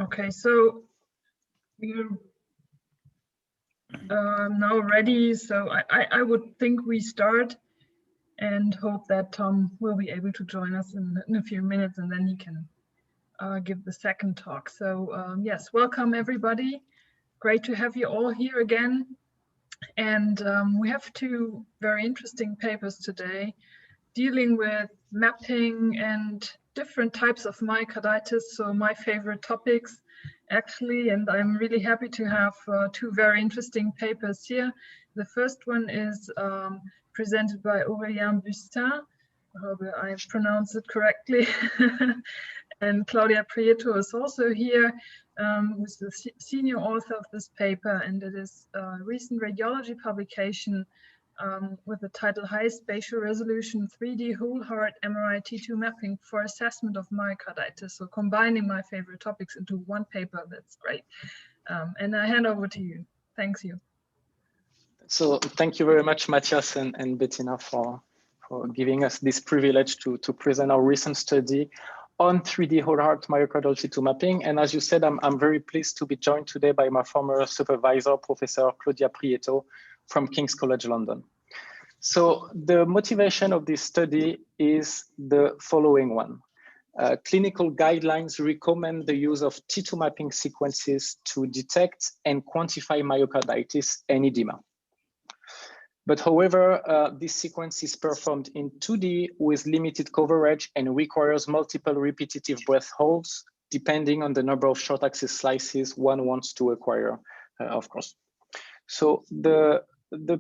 Okay, so we're now ready. So I would think we start and hope that Tom will be able to join us in a few minutes, and then he can give the second talk. So yes, welcome everybody. Great to have you all here again. And we have two very interesting papers today dealing with mapping and different types of myocarditis. So my favorite topics actually, and I'm really happy to have two very interesting papers here. The first one is presented by Aurélien Bustin. I hope I pronounced it correctly. And Claudia Prieto is also here, who's the senior author of this paper, and it is a recent radiology publication with the title High Spatial Resolution 3D Whole Heart MRI T2 Mapping for Assessment of Myocarditis. So combining my favorite topics into one paper, that's great. And I hand over to you. Thanks you. So thank you very much, Matthias and Bettina, for giving us this privilege to present our recent study on 3D whole heart myocardial T2 mapping. And as you said, I'm very pleased to be joined today by my former supervisor, Professor Claudia Prieto from King's College London. So the motivation of this study is the following one. Clinical guidelines recommend the use of T2 mapping sequences to detect and quantify myocarditis and edema. But however, this sequence is performed in 2D with limited coverage and requires multiple repetitive breath holds, depending on the number of short axis slices one wants to acquire, of course. So the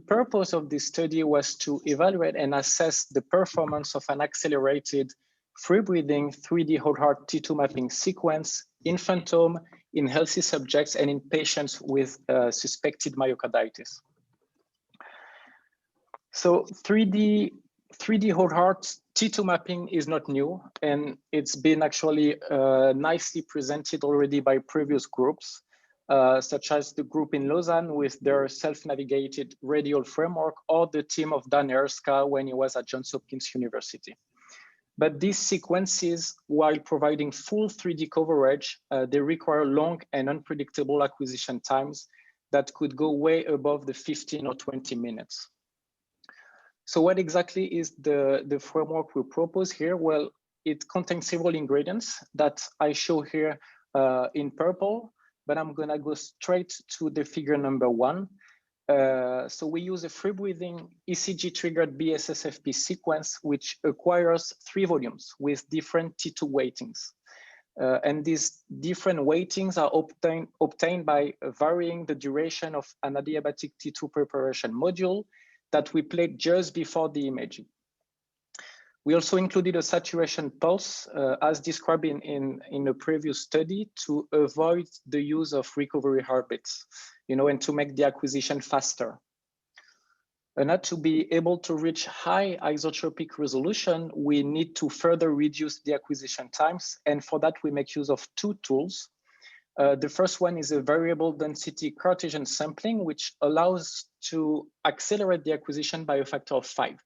purpose of this study was to evaluate and assess the performance of an accelerated free breathing 3D whole heart T2 mapping sequence in phantom, in healthy subjects, and in patients with suspected myocarditis. So 3D whole heart T2 mapping is not new, and it's been actually nicely presented already by previous groups, such as the group in Lausanne with their self-navigated radial framework, or the team of Dan Erska when he was at Johns Hopkins University. But these sequences, while providing full 3D coverage, they require long and unpredictable acquisition times that could go way above the 15 or 20 minutes. So what exactly is the framework we propose here? Well, it contains several ingredients that I show here in purple, but I'm gonna go straight to the figure number 1. So we use a free breathing ECG triggered BSSFP sequence, which acquires 3 volumes with different T2 weightings. And these different weightings are obtained by varying the duration of an adiabatic T2 preparation module that we played just before the imaging. We also included a saturation pulse as described in a previous study to avoid the use of recovery heartbeats, and to make the acquisition faster. And now to be able to reach high isotropic resolution, we need to further reduce the acquisition times. And for that, we make use of 2 tools. The first one is a variable density Cartesian sampling, which allows to accelerate the acquisition by a factor of 5.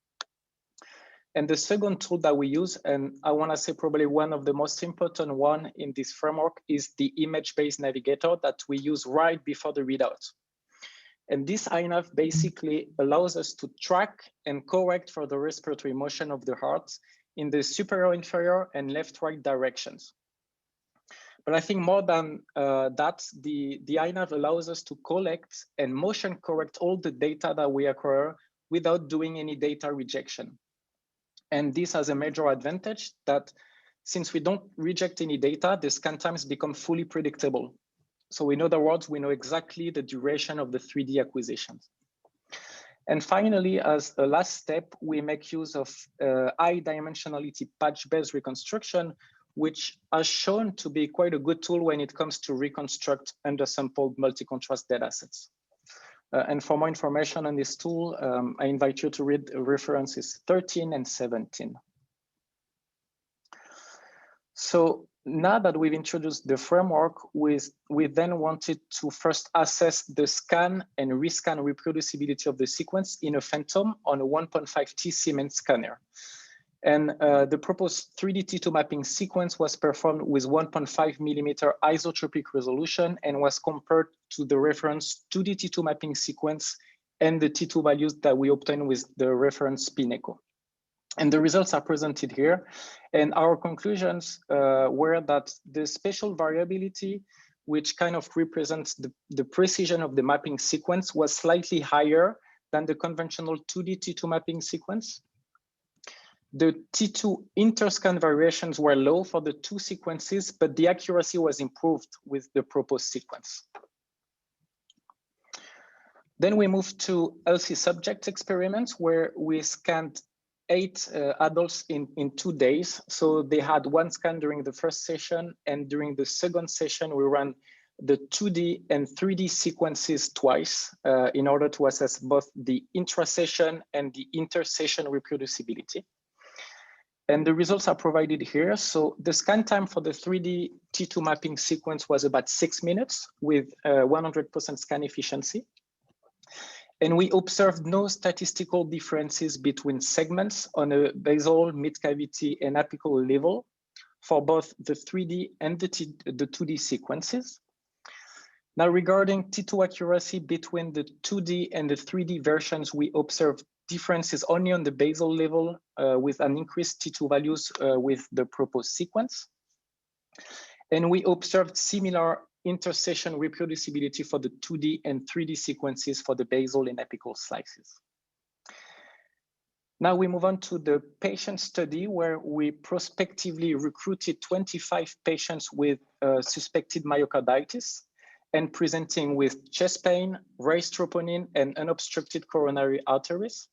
And the second tool that we use, and I want to say probably one of the most important one in this framework, is the image-based navigator that we use right before the readout. And this INAV basically allows us to track and correct for the respiratory motion of the heart in the superior, inferior, and left-right directions. But I think more than that, the INAV allows us to collect and motion correct all the data that we acquire without doing any data rejection. And this has a major advantage that since we don't reject any data, the scan times become fully predictable. So in other words, we know exactly the duration of the 3D acquisitions. And finally, as a last step, we make use of high dimensionality patch-based reconstruction, which has shown to be quite a good tool when it comes to reconstruct undersampled multi-contrast data sets. And for more information on this tool, I invite you to read references 13 and 17. So now that we've introduced the framework, we then wanted to first assess the scan and rescan reproducibility of the sequence in a phantom on a 1.5T Siemens scanner. And the proposed 3D T2 mapping sequence was performed with 1.5 millimeter isotropic resolution and was compared to the reference 2D T2 mapping sequence and the T2 values that we obtained with the reference spin echo. And the results are presented here. And our conclusions were that the spatial variability, which kind of represents the precision of the mapping sequence, was slightly higher than the conventional 2D T2 mapping sequence. The T2 interscan variations were low for the two sequences, but the accuracy was improved with the proposed sequence. Then we moved to healthy subject experiments where we scanned 8 adults in 2 days. So they had one scan during the first session, and during the second session, we ran the 2D and 3D sequences twice in order to assess both the intra-session and the inter-session reproducibility. And the results are provided here. So the scan time for the 3D T2 mapping sequence was about 6 minutes with 100% scan efficiency. And we observed no statistical differences between segments on a basal, mid-cavity, and apical level for both the 3D and the 2D sequences. Now, regarding T2 accuracy between the 2D and the 3D versions, we observed differences only on the basal level with an increased T2 values with the proposed sequence. And we observed similar intersession reproducibility for the 2D and 3D sequences for the basal and apical slices. Now we move on to the patient study where we prospectively recruited 25 patients with suspected myocarditis and presenting with chest pain, raised troponin, and unobstructed coronary arteries.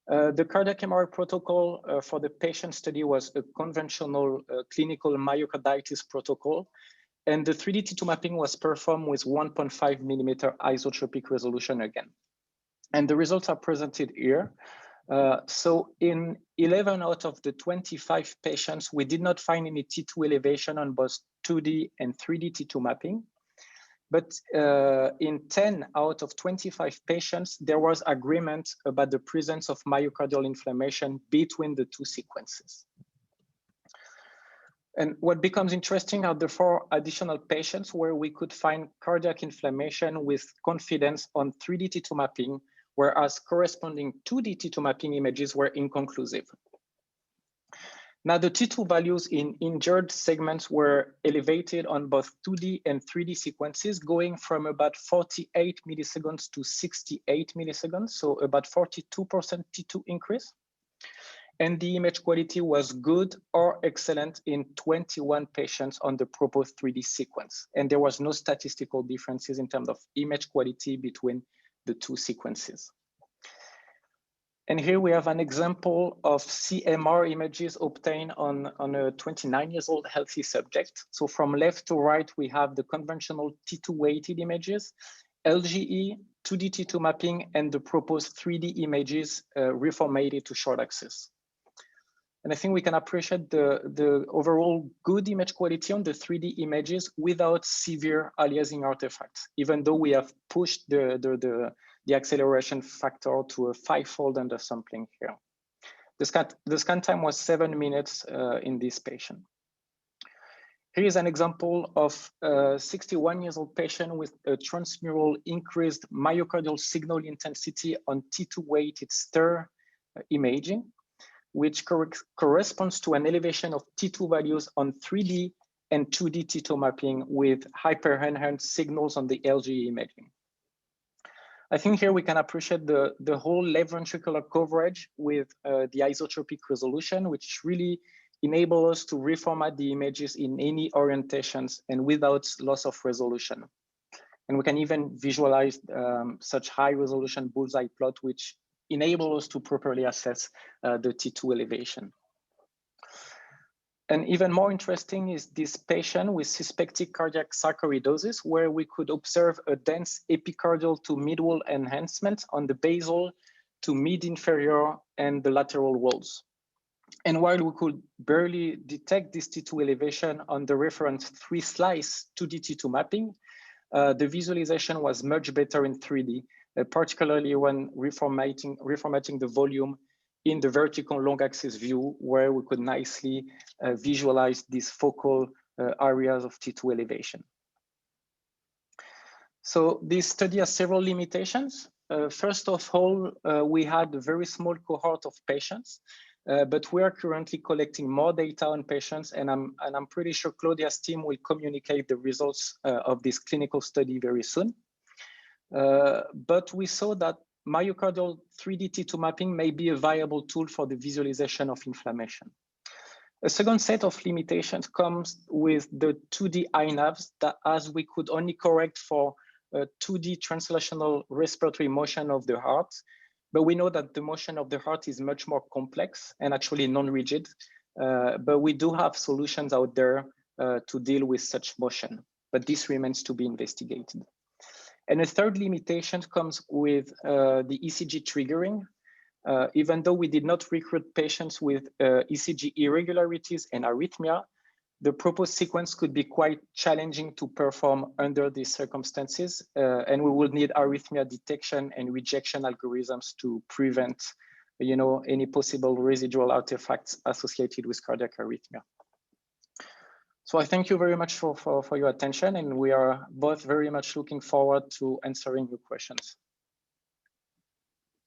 The cardiac MRI protocol for the patient study was a conventional clinical myocarditis protocol, and the 3D T2 mapping was performed with 1.5 millimeter isotropic resolution again. And the results are presented here. So in 11 out of the 25 patients, we did not find any T2 elevation on both 2D and 3D T2 mapping. But in 10 out of 25 patients, there was agreement about the presence of myocardial inflammation between the two sequences. And what becomes interesting are the 4 additional patients where we could find cardiac inflammation with confidence on 3D T2 mapping, whereas corresponding 2D T2 mapping images were inconclusive. Now, the T2 values in injured segments were elevated on both 2D and 3D sequences, going from about 48 milliseconds to 68 milliseconds, so about 42% T2 increase. And the image quality was good or excellent in 21 patients on the proposed 3D sequence. And there was no statistical differences in terms of image quality between the two sequences. And here we have an example of CMR images obtained on a 29-year-old healthy subject. So from left to right, we have the conventional T2 weighted images, LGE, 2D T2 mapping, and the proposed 3D images reformatted to short axis. And I think we can appreciate the overall good image quality on the 3D images without severe aliasing artifacts, even though we have pushed the acceleration factor to a 5-fold undersampling here. The scan time was 7 minutes in this patient. Here is an example of a 61-year-old patient with a transmural increased myocardial signal intensity on T2 weighted stir imaging, which corresponds to an elevation of T2 values on 3D and 2D T2 mapping with hyper-enhanced signals on the LGE imaging. I think here we can appreciate the whole left ventricular coverage with the isotropic resolution, which really enable us to reformat the images in any orientations and without loss of resolution. And we can even visualize such high resolution bullseye plot, which enable us to properly assess the T2 elevation. And even more interesting is this patient with suspected cardiac sarcoidosis, where we could observe a dense epicardial to midwall enhancement on the basal to mid-inferior and the lateral walls. And while we could barely detect this T2 elevation on the reference 3 slice 2D T2 mapping, the visualization was much better in 3D, particularly when reformatting the volume in the vertical long axis view, where we could nicely visualize these focal areas of T2 elevation. So this study has several limitations. First of all, we had a very small cohort of patients, but we are currently collecting more data on patients, and I'm pretty sure Claudia's team will communicate the results of this clinical study very soon. But we saw that myocardial 3D T2 mapping may be a viable tool for the visualization of inflammation. A second set of limitations comes with the 2D INAVs, that as we could only correct for 2D translational respiratory motion of the heart, but we know that the motion of the heart is much more complex and actually non-rigid, but we do have solutions out there to deal with such motion, but this remains to be investigated. And a third limitation comes with the ECG triggering. Even though we did not recruit patients with ECG irregularities and arrhythmia, the proposed sequence could be quite challenging to perform under these circumstances, and we would need arrhythmia detection and rejection algorithms to prevent, any possible residual artifacts associated with cardiac arrhythmia. So I thank you very much for your attention, and we are both very much looking forward to answering your questions.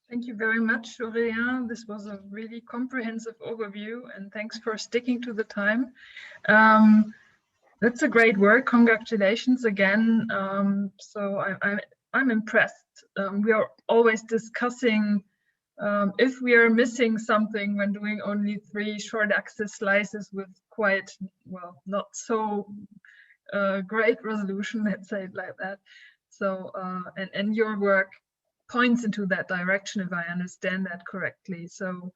Thank you very much, Aurélien. This was a really comprehensive overview, and thanks for sticking to the time. That's a great work. Congratulations again. So I'm impressed. We are always discussing if we are missing something when doing only 3 short axis slices with quite, well, not so great resolution, let's say it like that. So, and your work points into that direction, if I understand that correctly. So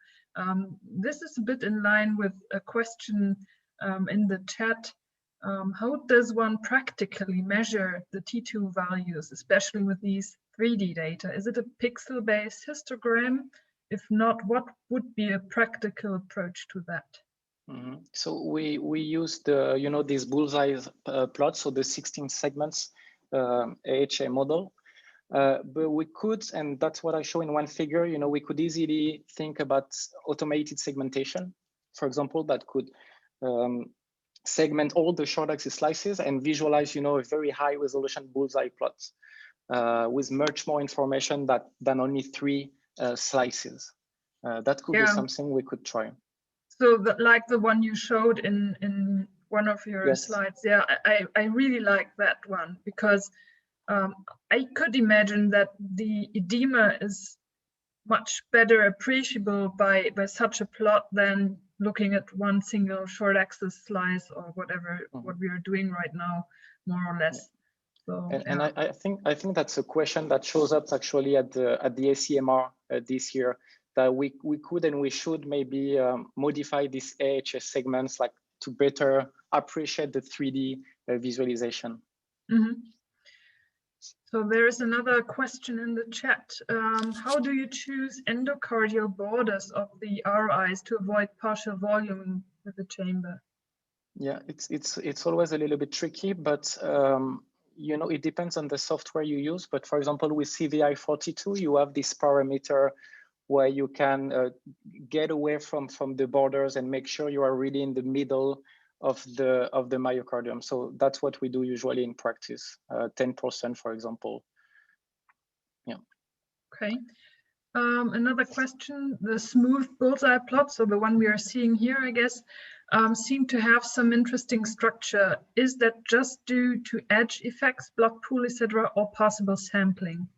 this is a bit in line with a question in the chat. How does one practically measure the T2 values, especially with these 3D data? Is it a pixel-based histogram? If not, what would be a practical approach to that? Mm-hmm. So we use the these Bullseye plots, so the 16 segments AHA model. But we could, and that's what I show in one figure, we could easily think about automated segmentation, for example, that could segment all the short axis slices and visualize, a very high resolution Bullseye plots with much more information than only 3 slices. That could be something we could try. So like the one you showed in one of your slides, yeah, I really like that one, because I could imagine that the edema is much better appreciable by such a plot than looking at one single short axis slice or whatever what we are doing right now, more or less. So, and I think that's a question that shows up actually at the CMR this year, that we could and we should maybe modify these AHS segments like to better appreciate the 3D visualization. Mm-hmm. So there is another question in the chat. How do you choose endocardial borders of the RIs to avoid partial volume with the chamber? Yeah, it's always a little bit tricky, but it depends on the software you use. But for example, with CVI42, you have this parameter where you can get away from the borders and make sure you are really in the middle of the myocardium. So that's what we do usually in practice, 10%, for example. Yeah. Okay. Another question, the smooth bullseye plots, so the one we are seeing here, I guess, seem to have some interesting structure. Is that just due to edge effects, blood pool, etc., or possible sampling?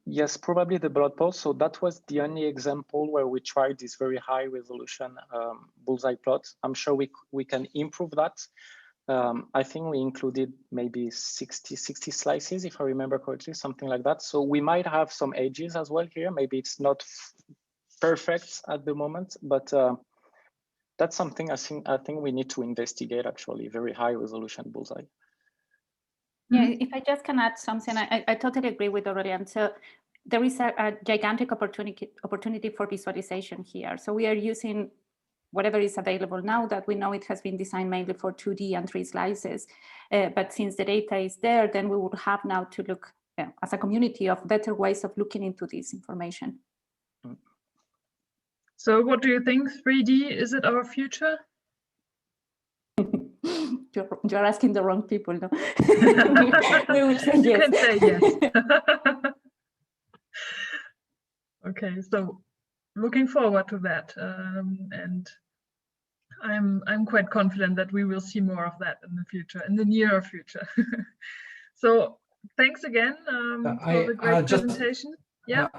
Yes, probably the blood pool. So that was the only example where we tried this very high resolution bullseye plot. I'm sure we can improve that. I think we included maybe 60 slices, if I remember correctly, something like that. So we might have some edges as well here. Maybe it's not perfect at the moment, but that's something I think we need to investigate, actually, very high resolution bullseye. Yeah, if I just can add something, I totally agree with Aurélien. So there is a gigantic opportunity for visualization here. So we are using whatever is available now that we know it has been designed mainly for 2D and 3 slices. But since the data is there, then we would have now to look as a community of better ways of looking into this information. So what do you think, 3D, is it our future? You're asking the wrong people, no? We will say You yes. can say yes. Okay, so looking forward to that, and I'm quite confident that we will see more of that in the future, in the near future. So thanks again for the great presentation. Yeah.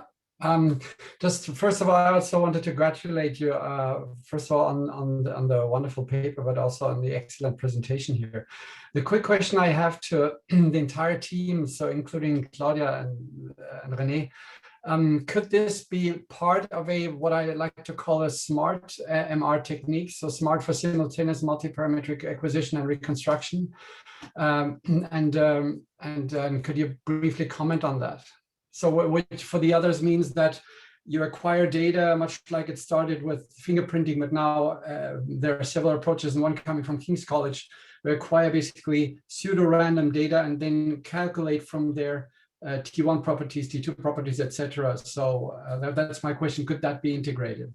Just first of all, I also wanted to congratulate you, first of all, on the wonderful paper, but also on the excellent presentation here. The quick question I have to the entire team, so including Claudia and René, could this be part of what I like to call a smart MR technique? So smart for simultaneous multiparametric acquisition and reconstruction. Could you briefly comment on that? So which for the others means that you acquire data much like it started with fingerprinting, but now there are several approaches, and one coming from King's College. We acquire basically pseudo-random data and then calculate from there T1 properties, T2 properties, etc. So that's my question. Could that be integrated?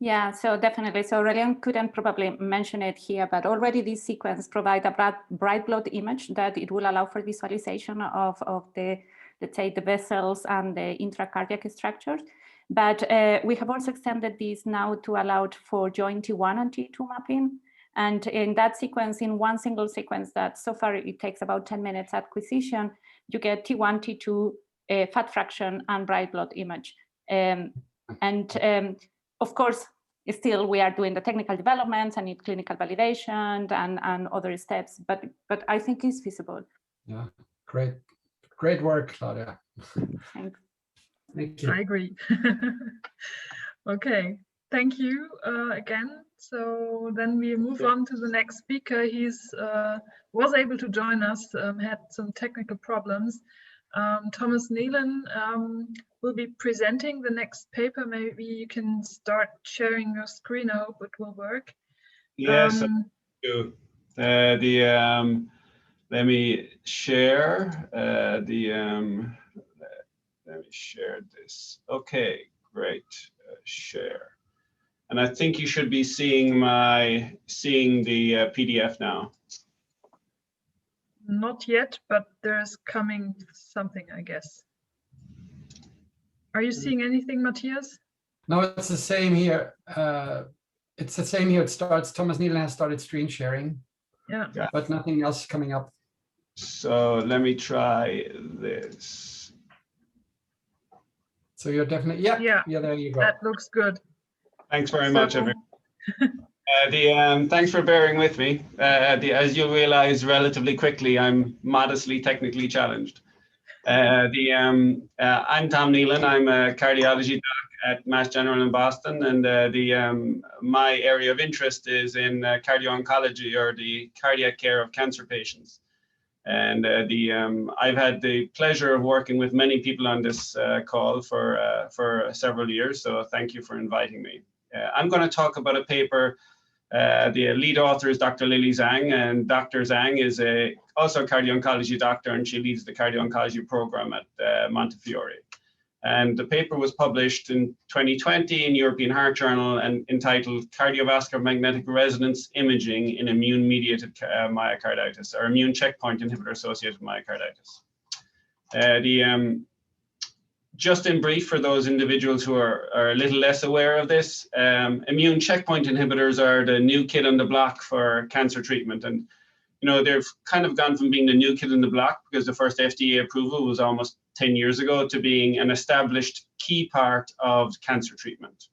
Yeah, so definitely. So Aurelian couldn't probably mention it here, but already this sequence provides a bright blood image that it will allow for visualization of the, let's say, the vessels and the intracardiac structures. But we have also extended this now to allow for joint T1 and T2 mapping. And in that sequence, in one single sequence that so far it takes about 10 minutes acquisition, you get T1, T2, fat fraction, and bright blood image. Of course, still we are doing the technical developments and need clinical validation and other steps, but I think it's feasible. Yeah, great work, Claudia. Thanks. Thank you. I agree. Okay, thank you again. So then we move on to the next speaker. He's was able to join us, had some technical problems. Thomas Nealon will be presenting the next paper. Maybe you can start sharing your screen. I hope it will work. Yes, thank you. Let me share let me share this. Okay, great. Share. And I think you should be seeing the PDF now. Not yet, but there's coming something, I guess. Are you seeing anything, Matthias? No, it's the same here. It's the same here. It starts, Thomas Nealon has started screen sharing. Yeah. But nothing else coming up. So let me try this. So you're definitely, yeah, there you go. That looks good. Thanks very much, everyone. Thanks for bearing with me. As you'll realize relatively quickly, I'm modestly technically challenged. I'm Tom Nealon. I'm a cardiology doc at Mass General in Boston, and my area of interest is in cardio-oncology, or the cardiac care of cancer patients. And I've had the pleasure of working with many people on this call for several years, so thank you for inviting me. I'm going to talk about a paper. The lead author is Dr. Lily Zhang, and Dr. Zhang is also a cardio-oncology doctor, and she leads the cardio-oncology program at Montefiore. And the paper was published in 2020 in European Heart Journal and entitled Cardiovascular Magnetic Resonance Imaging in Immune-Mediated Myocarditis, or Immune Checkpoint Inhibitor-Associated Myocarditis. Just in brief, for those individuals who are a little less aware of this, immune checkpoint inhibitors are the new kid on the block for cancer treatment. And, you know, they've kind of gone from being the new kid on the block, because the first FDA approval was almost 10 years ago, to being an established key part of cancer treatment.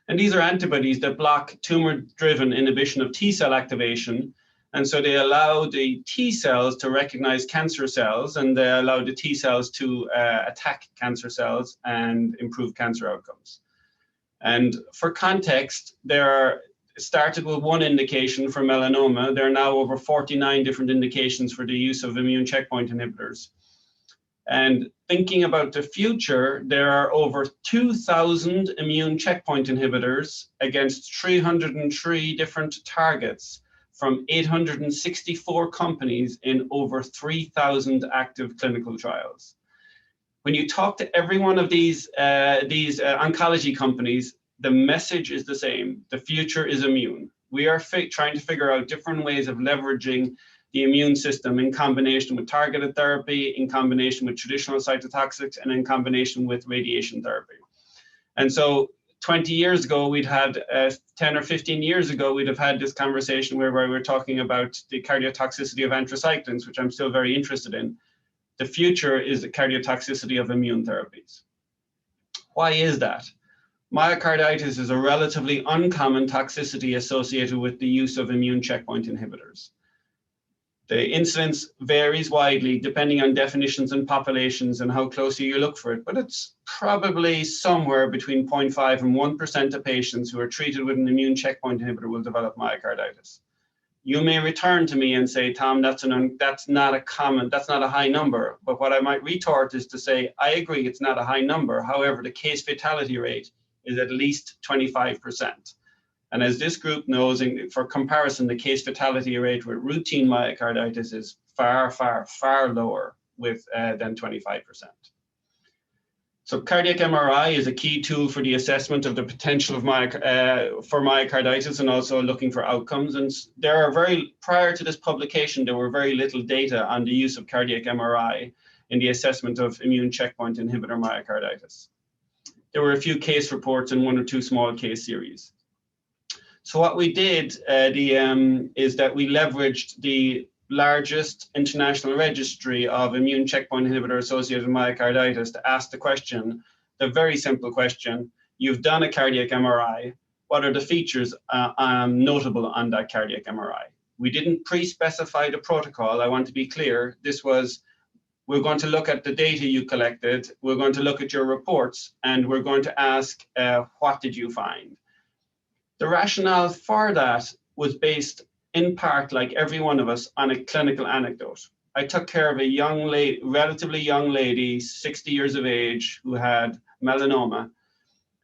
And these are antibodies that block tumor-driven inhibition of T cell activation. And so they allow the T cells to recognize cancer cells, and they allow the T cells to attack cancer cells and improve cancer outcomes. And for context, started with one indication for melanoma. There are now over 49 different indications for the use of immune checkpoint inhibitors. And thinking about the future, there are over 2,000 immune checkpoint inhibitors against 303 different targets from 864 companies in over 3,000 active clinical trials. When you talk to every one of these oncology companies, the message is the same. The future is immune. We are trying to figure out different ways of leveraging the immune system in combination with targeted therapy, in combination with traditional cytotoxics, and in combination with radiation therapy. And so 20 years ago, we'd had 10 or 15 years ago, we'd have had this conversation where we were talking about the cardiotoxicity of anthracyclines, which I'm still very interested in. The future is the cardiotoxicity of immune therapies. Why is that? Myocarditis is a relatively uncommon toxicity associated with the use of immune checkpoint inhibitors. The incidence varies widely depending on definitions and populations and how closely you look for it, but it's probably somewhere between 0.5 and 1% of patients who are treated with an immune checkpoint inhibitor will develop myocarditis. You may return to me and say, Tom, that's not a high number. But what I might retort is to say, I agree it's not a high number. However, the case fatality rate is at least 25%. And as this group knows, for comparison, the case fatality rate with routine myocarditis is far, far, far lower than 25%. So cardiac MRI is a key tool for the assessment of the potential of for myocarditis and also looking for outcomes. And prior to this publication, there were very little data on the use of cardiac MRI in the assessment of immune checkpoint inhibitor myocarditis. There were a few case reports and 1 or 2 small case series. So what we did is that we leveraged the largest international registry of immune checkpoint inhibitor associated myocarditis to ask the question, the very simple question, you've done a cardiac MRI, what are the features notable on that cardiac MRI? We didn't pre-specify the protocol, I want to be clear. This was, we're going to look at the data you collected, we're going to look at your reports, and we're going to ask, what did you find? The rationale for that was based in part, like every one of us, on a clinical anecdote. I took care of a relatively young lady, 60 years of age, who had melanoma.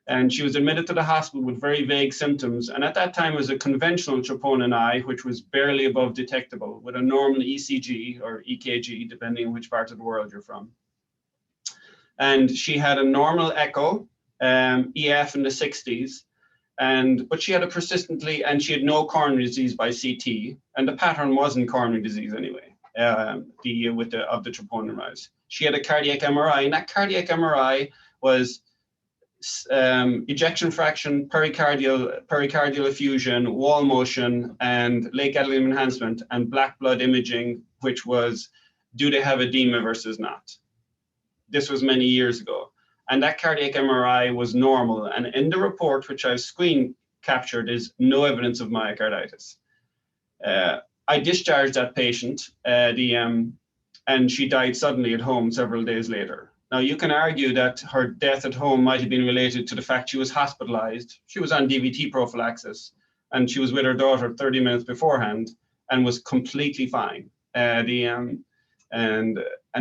And she was admitted to the hospital with very vague symptoms. And at that time, it was a conventional troponin I, which was barely above detectable, with a normal ECG or EKG, depending on which part of the world you're from. And she had a normal echo, EF in the 60s. But she had and she had no coronary disease by CT, and the pattern wasn't coronary disease anyway, of the troponin rise. She had a cardiac MRI, and that cardiac MRI was ejection fraction, pericardial effusion, wall motion, and late gadolinium enhancement, and black blood imaging, which was, do they have edema versus not? This was many years ago. And that cardiac MRI was normal. And in the report, which I've screen captured, is no evidence of myocarditis. I discharged that patient, and she died suddenly at home several days later. Now, you can argue that her death at home might have been related to the fact she was hospitalized. She was on DVT prophylaxis, and she was with her daughter 30 minutes beforehand and was completely fine. And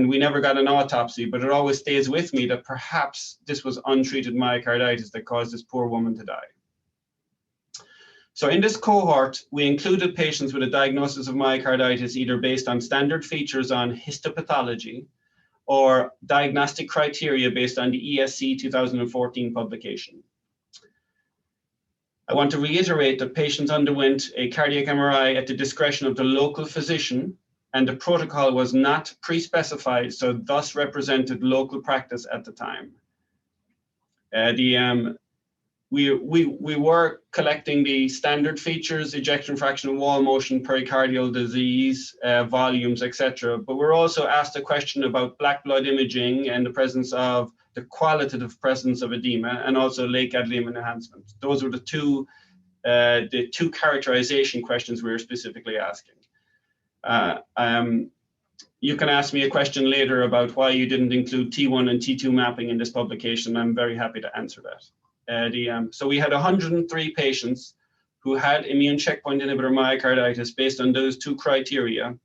we never got an autopsy, but it always stays with me that perhaps this was untreated myocarditis that caused this poor woman to die. So in this cohort, we included patients with a diagnosis of myocarditis either based on standard features on histopathology or diagnostic criteria based on the ESC 2014 publication. I want to reiterate that patients underwent a cardiac MRI at the discretion of the local physician, and the protocol was not pre-specified, so thus represented local practice at the time. We were collecting the standard features, ejection fraction, wall motion, pericardial disease, volumes, etc. But we're also asked a question about black blood imaging and the presence of the qualitative presence of edema, and also late gadolinium enhancement. Those were the two characterization questions we were specifically asking. You can ask me a question later about why you didn't include T1 and T2 mapping in this publication. I'm very happy to answer that. So we had 103 patients who had immune checkpoint inhibitor myocarditis based on those 2 criteria.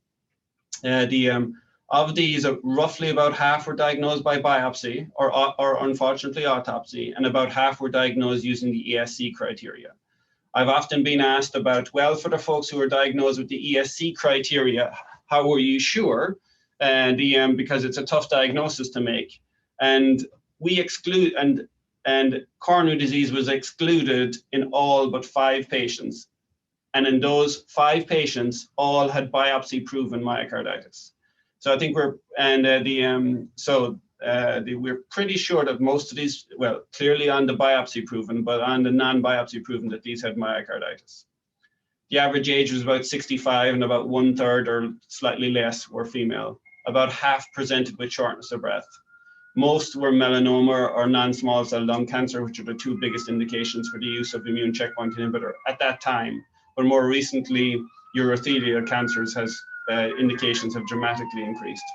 Of these, roughly about half were diagnosed by biopsy or unfortunately autopsy, and about half were diagnosed using the ESC criteria. I've often been asked about, well, for the folks who are diagnosed with the ESC criteria, how were you sure? Because it's a tough diagnosis to make. And we exclude, and and coronary disease was excluded in all but 5 patients. And in those 5 patients, all had biopsy-proven myocarditis. So I think we're pretty sure that most of these, well, clearly on the biopsy-proven, but on the non-biopsy-proven, that these had myocarditis. The average age was about 65, and about 1/3 or slightly less were female. About half presented with shortness of breath. Most were melanoma or non-small cell lung cancer, which are the 2 biggest indications for the use of immune checkpoint inhibitor at that time. But more recently, urothelial cancers indications have dramatically increased.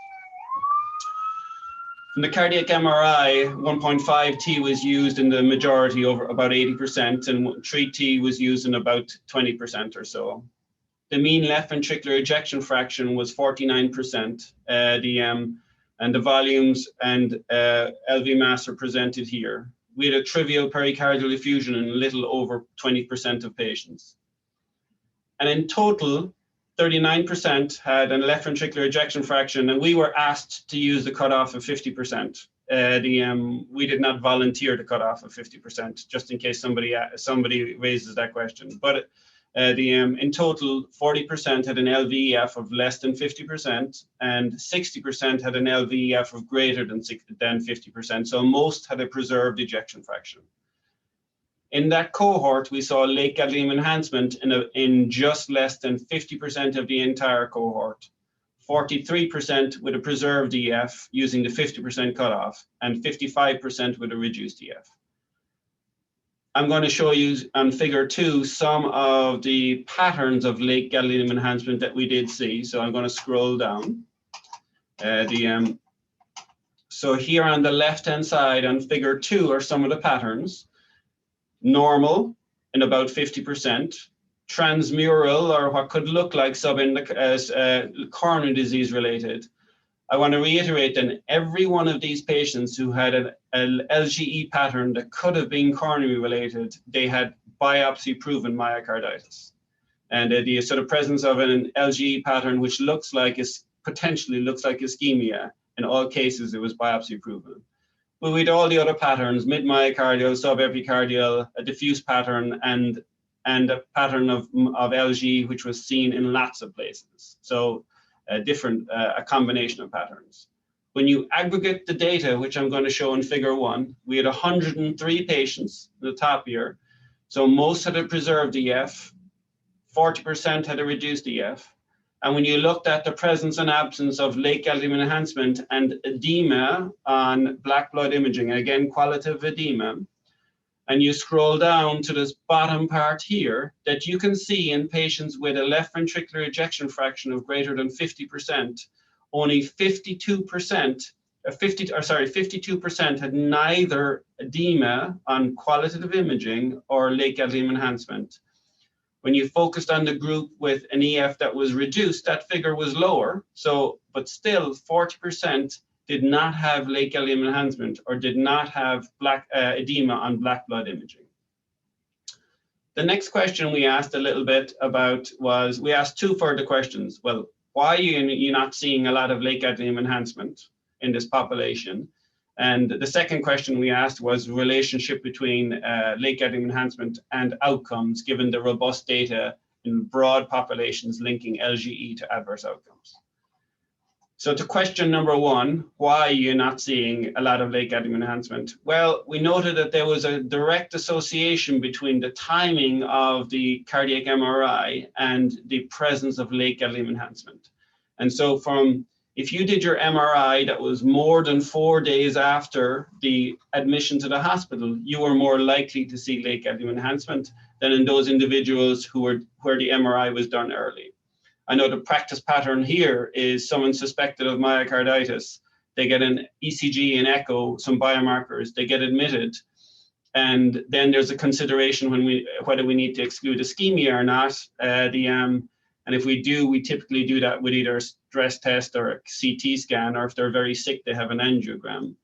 In the cardiac MRI, 1.5T was used in the majority, over about 80%, and 3T was used in about 20% or so. The mean left ventricular ejection fraction was 49%, and the volumes and LV mass are presented here. We had a trivial pericardial effusion in a little over 20% of patients. And in total, 39% had a left ventricular ejection fraction, and we were asked to use the cutoff of 50%. We did not volunteer the cutoff of 50%, just in case somebody raises that question. But in total, 40% had an LVEF of less than 50%, and 60% had an LVEF of greater than 50%. So most had a preserved ejection fraction. In that cohort, we saw late gadolinium enhancement in just less than 50% of the entire cohort, 43% with a preserved EF using the 50% cutoff, and 55% with a reduced EF. I'm going to show you on figure 2 some of the patterns of late gadolinium enhancement that we did see. So I'm going to scroll down. So here on the left-hand side on figure 2 are some of the patterns. Normal in about 50%, transmural, or what could look like coronary disease related. I want to reiterate that every one of these patients who had an LGE pattern that could have been coronary related, they had biopsy proven myocarditis. And the sort of presence of an LGE pattern which potentially looks like ischemia, in all cases it was biopsy proven. But with all the other patterns, mid-myocardial, subepicardial, a diffuse pattern, and a pattern of LG, which was seen in lots of places. So a combination of patterns. When you aggregate the data, which I'm going to show in figure 1, we had 103 patients in the top here. So most had a preserved EF, 40% had a reduced EF. And when you looked at the presence and absence of late gadolinium enhancement and edema on black blood imaging, again, qualitative edema, and you scroll down to this bottom part here, that you can see in patients with a left ventricular ejection fraction of greater than 50%, only 52% had neither edema on qualitative imaging or late gadolinium enhancement. When you focused on the group with an EF that was reduced, that figure was lower. But still 40% did not have late gadolinium enhancement or did not have edema on black blood imaging. The next question we asked a little bit about was, we asked 2 further questions. Well, why are you not seeing a lot of late gadolinium enhancement in this population? And the second question we asked was relationship between late gadolinium enhancement and outcomes, given the robust data in broad populations linking LGE to adverse outcomes. So to question number 1, why are you not seeing a lot of late gadolinium enhancement? Well, we noted that there was a direct association between the timing of the cardiac MRI and the presence of late gadolinium enhancement. And so if you did your MRI that was more than 4 days after the admission to the hospital, you were more likely to see late gadolinium enhancement than in those individuals where the MRI was done early. I know the practice pattern here is someone suspected of myocarditis. They get an ECG and echo, some biomarkers, they get admitted. And then there's a consideration whether we need to exclude ischemia or not. And if we do, we typically do that with either a stress test or a CT scan, or if they're very sick, they have an angiogram.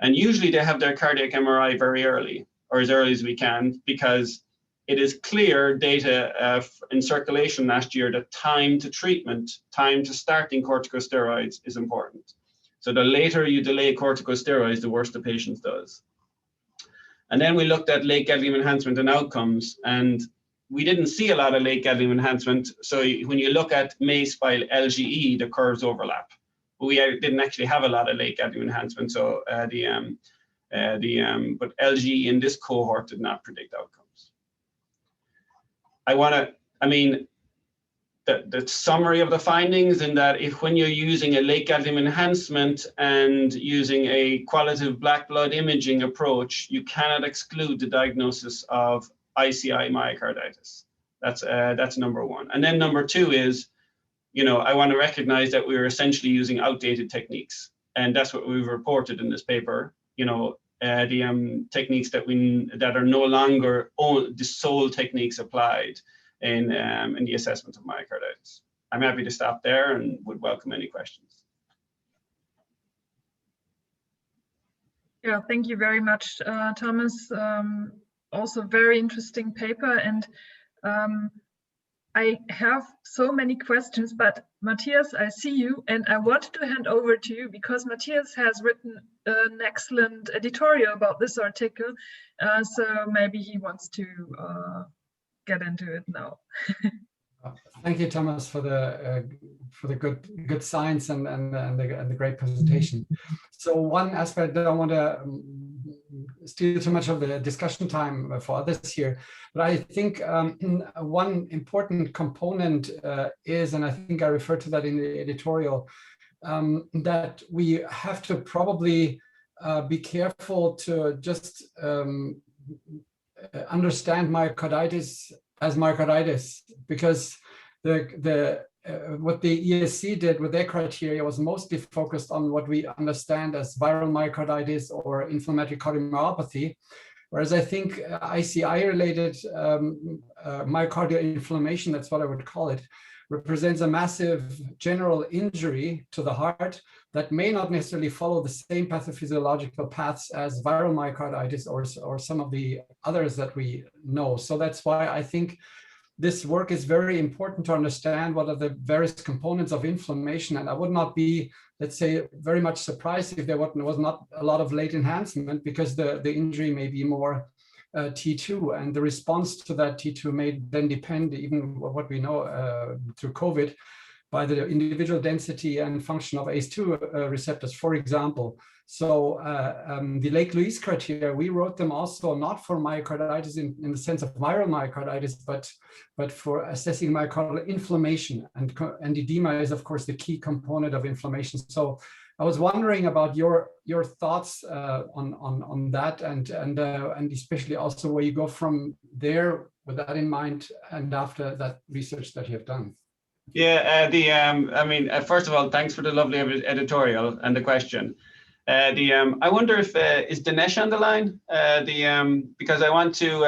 And usually they have their cardiac MRI very early, or as early as we can, because it is clear data in circulation last year that time to treatment, time to starting corticosteroids is important. So the later you delay corticosteroids, the worse the patient does. And then we looked at late gadolinium enhancement and outcomes, and we didn't see a lot of late gadolinium enhancement. So when you look at MACE by LGE, the curves overlap. But we didn't actually have a lot of late gadolinium enhancement. So but LGE in this cohort did not predict outcomes. The summary of the findings in that when you're using a late gadolinium enhancement and using a qualitative black blood imaging approach, you cannot exclude the diagnosis of ICI myocarditis. That's number one. And then number two is, I want to recognize that we're essentially using outdated techniques, and that's what we've reported in this paper. The techniques that are no longer the sole techniques applied in the assessment of myocarditis. I'm happy to stop there and would welcome any questions. Yeah, thank you very much, Thomas. Also very interesting paper, and I have so many questions, but Matthias, I see you, and I wanted to hand over to you because Matthias has written an excellent editorial about this article, so maybe he wants to get into it now. Thank you, Thomas, for the good science and the great presentation. So one aspect, I don't want to steal too much of the discussion time for others here, but I think one important component is, and I think I referred to that in the editorial, that we have to probably be careful to just understand myocarditis as myocarditis, because what the ESC did with their criteria was mostly focused on what we understand as viral myocarditis or inflammatory cardiomyopathy, whereas I think ICI-related myocardial inflammation, that's what I would call it, represents a massive general injury to the heart that may not necessarily follow the same pathophysiological paths as viral myocarditis or some of the others that we know. So that's why I think this work is very important to understand what are the various components of inflammation. And I would not be, let's say, very much surprised if there was not a lot of late enhancement, because the injury may be more T2, and the response to that T2 may then depend, even what we know through COVID, by the individual density and function of ACE2 receptors, for example. So the Lake Louise criteria, we wrote them also not for myocarditis in the sense of viral myocarditis, but for assessing myocardial inflammation. And edema is, of course, the key component of inflammation. So I was wondering about your thoughts on that, and especially also where you go from there with that in mind, and after that research that you have done. Yeah, first of all, thanks for the lovely editorial and the question. I wonder if is Dinesh on the line? Because I want to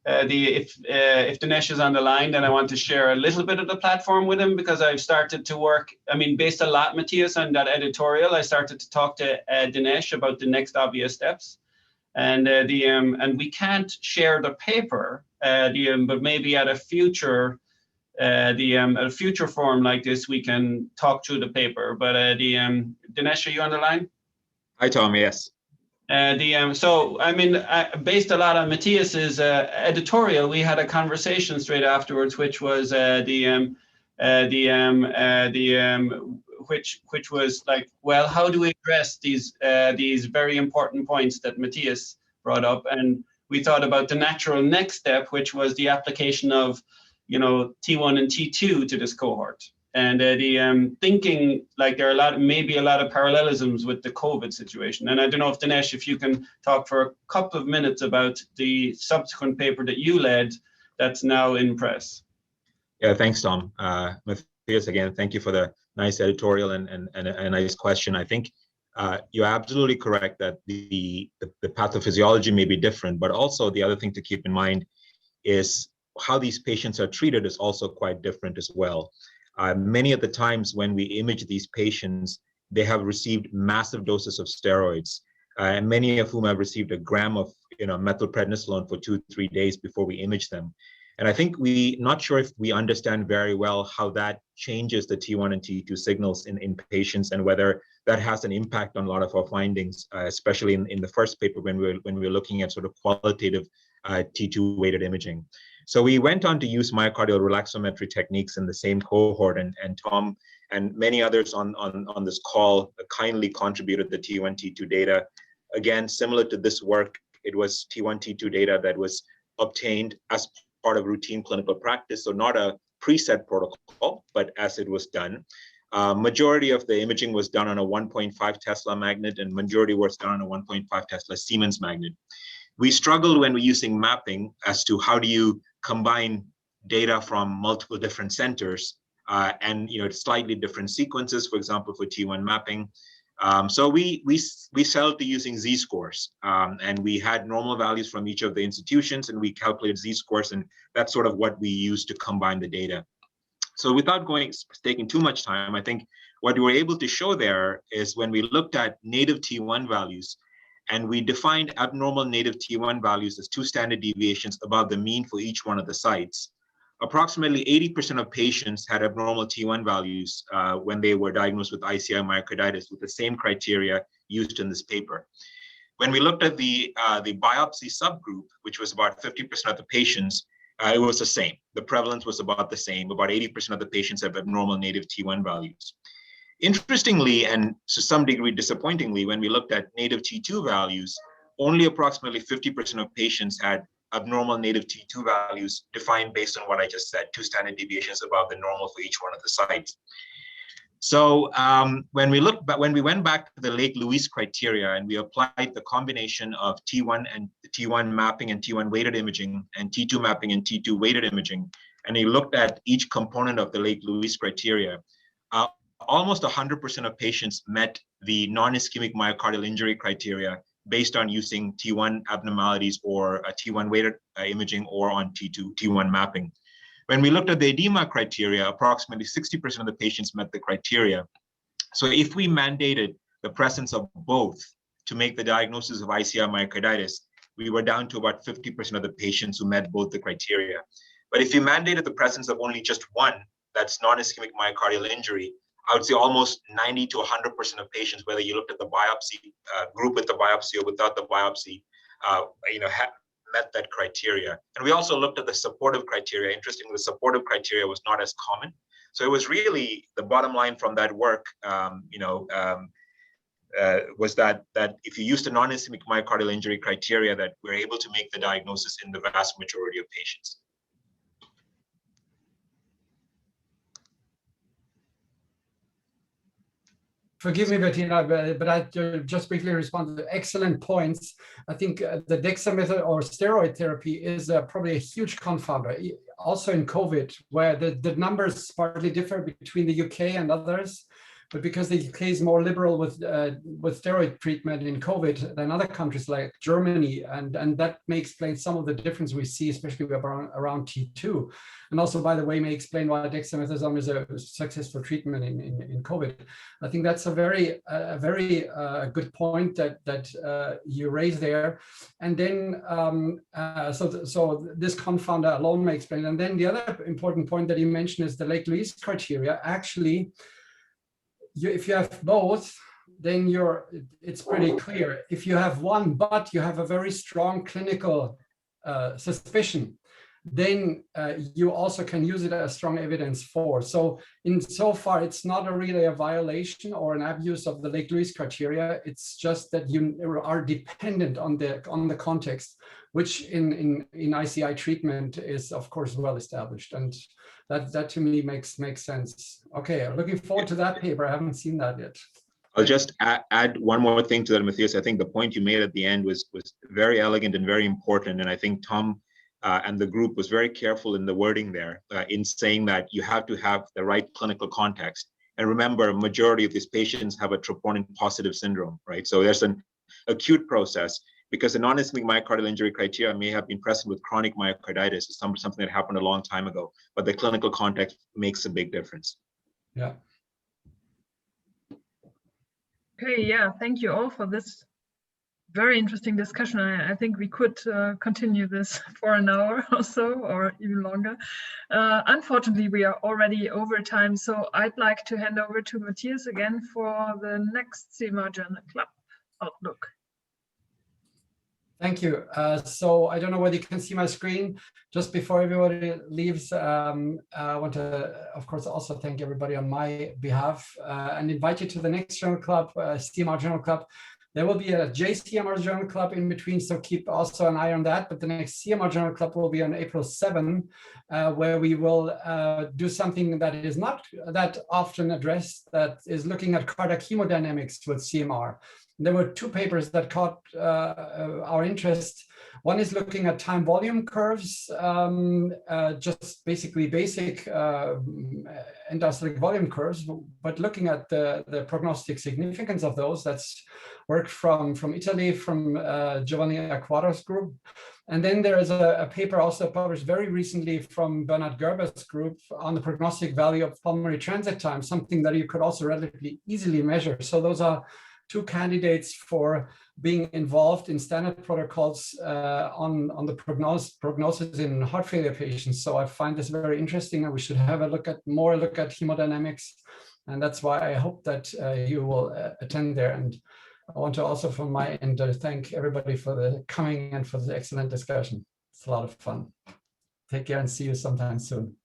if Dinesh is on the line, then I want to share a little bit of the platform with him, because I've started to work. Based a lot, Matthias, on that editorial, I started to talk to Dinesh about the next obvious steps, and and we can't share the paper, but maybe at a future. A future forum like this, we can talk through the paper. But Dinesh, are you on the line? Hi, Tom. Yes. Based a lot on Matthias's editorial, we had a conversation straight afterwards, which was which was like, well, how do we address these very important points that Matthias brought up? And we thought about the natural next step, which was the application of T1 and T2 to this cohort, and thinking like there are maybe a lot of parallelisms with the COVID situation. And I don't know if Dinesh, if you can talk for a couple of minutes about the subsequent paper that you led that's now in press. Yeah, thanks, Tom. Matthias, again, thank you for the nice editorial and a nice question. I think you're absolutely correct that the pathophysiology may be different, but also the other thing to keep in mind is how these patients are treated is also quite different as well. Many of the times when we image these patients, they have received massive doses of steroids, and many of whom have received a gram of methylprednisolone for 2-3 days before we image them. And I think not sure if we understand very well how that changes the T1 and T2 signals in patients, and whether that has an impact on a lot of our findings, especially in the first paper when we're looking at sort of qualitative T2 weighted imaging. So we went on to use myocardial relaxometry techniques in the same cohort, and Tom and many others on this call kindly contributed the T1, T2 data. Again, similar to this work, it was T1, T2 data that was obtained as part of routine clinical practice, so not a preset protocol, but as it was done. Majority of the imaging was done on a 1.5 Tesla magnet, and majority was done on a 1.5 Tesla Siemens magnet. We struggled when we're using mapping as to how do you combine data from multiple different centers and slightly different sequences, for example, for T1 mapping. So we settled to using z-scores, and we had normal values from each of the institutions, and we calculated z-scores, and that's sort of what we used to combine the data. So without taking too much time, I think what we were able to show there is when we looked at native T1 values, and we defined abnormal native T1 values as 2 standard deviations above the mean for each one of the sites. Approximately 80% of patients had abnormal T1 values when they were diagnosed with ICI myocarditis with the same criteria used in this paper. When we looked at the biopsy subgroup, which was about 50% of the patients, it was the same. The prevalence was about the same. About 80% of the patients have abnormal native T1 values. Interestingly, and to some degree disappointingly, when we looked at native T2 values, only approximately 50% of patients had abnormal native T2 values defined based on what I just said, 2 standard deviations above the normal for each one of the sites. So when we went back to the Lake Louise criteria and we applied the combination of T1 and T1 mapping and T1 weighted imaging and T2 mapping and T2 weighted imaging, and we looked at each component of the Lake Louise criteria, almost 100% of patients met the non-ischemic myocardial injury criteria based on using T1 abnormalities or a T1 weighted imaging or on T1 mapping. When we looked at the edema criteria, approximately 60% of the patients met the criteria. So if we mandated the presence of both to make the diagnosis of ICI myocarditis, we were down to about 50% of the patients who met both the criteria. But if you mandated the presence of only just one, that's non-ischemic myocardial injury, I would say almost 90 to 100% of patients, whether you looked at the biopsy group with the biopsy or without the biopsy, met that criteria. And we also looked at the supportive criteria. Interestingly, the supportive criteria was not as common. So it was really the bottom line from that work, was that if you use the non-ischemic myocardial injury criteria, that we're able to make the diagnosis in the vast majority of patients. Forgive me, Bettina, but I just briefly respond to excellent points. I think the DEXA method or steroid therapy is probably a huge confounder, also in COVID, where the numbers partly differ between the UK and others. But because the UK is more liberal with steroid treatment in COVID than other countries like Germany, and that may explain some of the difference we see, especially around T2. And also, by the way, may explain why dexamethasone is a successful treatment in COVID. I think that's a very good point that you raise there. And then, so this confounder alone may explain. And then the other important point that you mentioned is the Lake Louise criteria. Actually, if you have both, then it's pretty clear. If you have one, but you have a very strong clinical suspicion, then you also can use it as strong evidence for. So insofar, it's not really a violation or an abuse of the Lake Louise criteria. It's just that you are dependent on the context, which in ICI treatment is of course well established, and that to me makes sense. Okay, looking forward to that paper. I haven't seen that yet. I'll just add one more thing to that, Matthias. I think the point you made at the end was very elegant and very important, and I think Tom and the group was very careful in the wording there in saying that you have to have the right clinical context. And remember, a majority of these patients have a troponin positive syndrome, right? So there's an acute process, because the non-ischemic myocardial injury criteria may have been present with chronic myocarditis, something that happened a long time ago, but the clinical context makes a big difference. Yeah. Okay, yeah, thank you all for this very interesting discussion. I think we could continue this for an hour or so, or even longer. Unfortunately, we are already over time, so I'd like to hand over to Matthias again for the next CMR Journal Club outlook. Thank you. So I don't know whether you can see my screen. Just before everybody leaves, I want to, of course, also thank everybody on my behalf and invite you to the next Journal Club, CMR Journal Club. There will be a JCMR Journal Club in between, so keep also an eye on that. But the next CMR Journal Club will be on April 7, where we will do something that is not that often addressed, that is looking at cardiac hemodynamics with CMR. There were two papers that caught our interest. One is looking at time volume curves, just basically basic endosystolic volume curves, but looking at the prognostic significance of those. That's work from Italy, from Giovanni Acquaro's group. And then there is a paper also published very recently from Bernard Gerber's group on the prognostic value of pulmonary transit time, something that you could also relatively easily measure. So those are two candidates for being involved in standard protocols on the prognosis in heart failure patients. So I find this very interesting, and we should have a more look at hemodynamics. And that's why I hope that you will attend there. And I want to also, from my end, thank everybody for the coming and for the excellent discussion. It's a lot of fun. Take care and see you sometime soon.